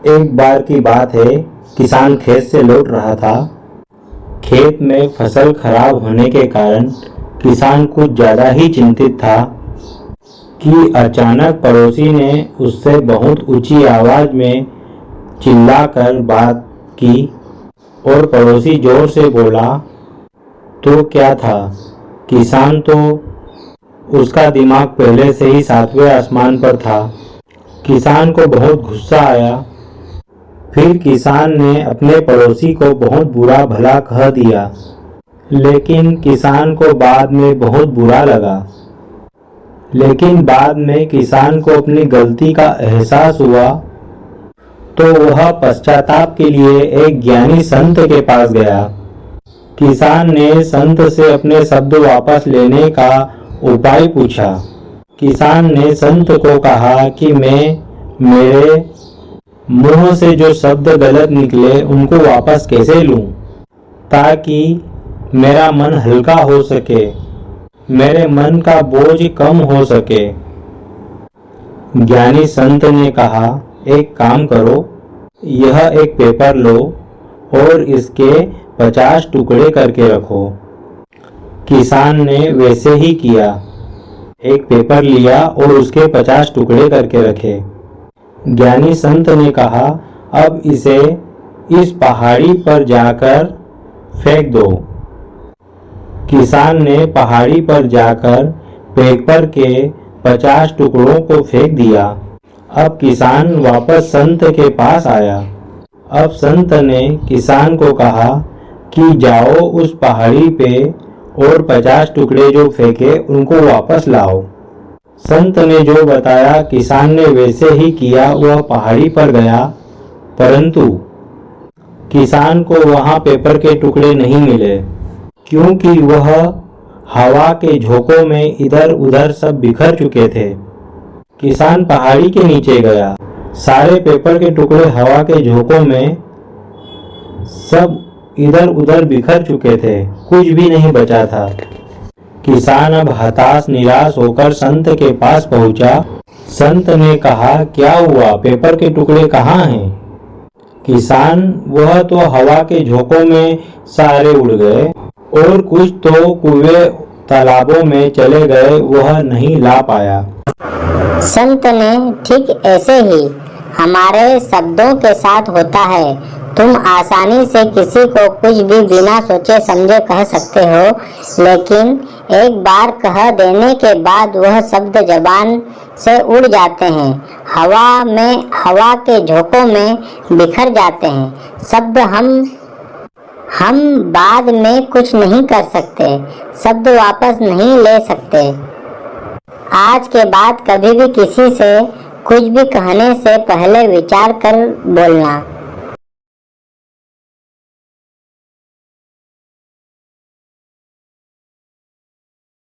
एक बार की बात है, किसान खेत से लौट रहा था। खेत में फसल खराब होने के कारण किसान कुछ ज़्यादा ही चिंतित था कि अचानक पड़ोसी ने उससे बहुत ऊंची आवाज़ में चिल्लाकर बात की और पड़ोसी जोर से बोला। तो क्या था, किसान तो उसका दिमाग पहले से ही 7वें आसमान पर था। किसान को बहुत गुस्सा आया। फिर किसान ने अपने पड़ोसी को बहुत बुरा भला कह दिया, लेकिन किसान को बाद में बहुत बुरा लगा। लेकिन बाद में किसान को अपनी गलती का एहसास हुआ, तो वह पश्चाताप के लिए एक ज्ञानी संत के पास गया। किसान ने संत से अपने शब्द वापस लेने का उपाय पूछा। किसान ने संत को कहा कि मैं मेरे मुंह से जो शब्द गलत निकले उनको वापस कैसे लूं, ताकि मेरा मन हल्का हो सके, मेरे मन का बोझ कम हो सके। ज्ञानी संत ने कहा, एक काम करो, यह एक पेपर लो और इसके 50 टुकड़े करके रखो। किसान ने वैसे ही किया। एक पेपर लिया और उसके 50 टुकड़े करके रखे। ज्ञानी संत ने कहा, अब इसे इस पहाड़ी पर जाकर फेंक दो। किसान ने पहाड़ी पर जाकर पेपर के 50 टुकड़ों को फेंक दिया। अब किसान वापस संत के पास आया। अब संत ने किसान को कहा कि जाओ उस पहाड़ी पे और 50 टुकड़े जो फेंके उनको वापस लाओ। संत ने जो बताया किसान ने वैसे ही किया। वह पहाड़ी पर गया, परंतु किसान को वहां पेपर के टुकड़े नहीं मिले, क्योंकि वह हवा के झोंकों में इधर उधर सब बिखर चुके थे। किसान पहाड़ी के नीचे गया। सारे पेपर के टुकड़े हवा के झोंकों में सब इधर उधर बिखर चुके थे, कुछ भी नहीं बचा था। किसान अब हताश निराश होकर संत के पास पहुंचा। संत ने कहा, क्या हुआ, पेपर के टुकड़े कहाँ हैं? किसान, वह तो हवा के झोंकों में सारे उड़ गए और कुछ तो कुएं तालाबों में चले गए, वह नहीं ला पाया। संत ने, ठीक ऐसे ही हमारे शब्दों के साथ होता है। तुम आसानी से किसी को कुछ भी बिना सोचे समझे कह सकते हो, लेकिन एक बार कह देने के बाद वह शब्द जबान से उड़ जाते हैं, हवा के झोंकों में बिखर जाते हैं। शब्द हम बाद में कुछ नहीं कर सकते, शब्द वापस नहीं ले सकते। आज के बाद कभी भी किसी से कुछ भी कहने से पहले विचार कर बोलना।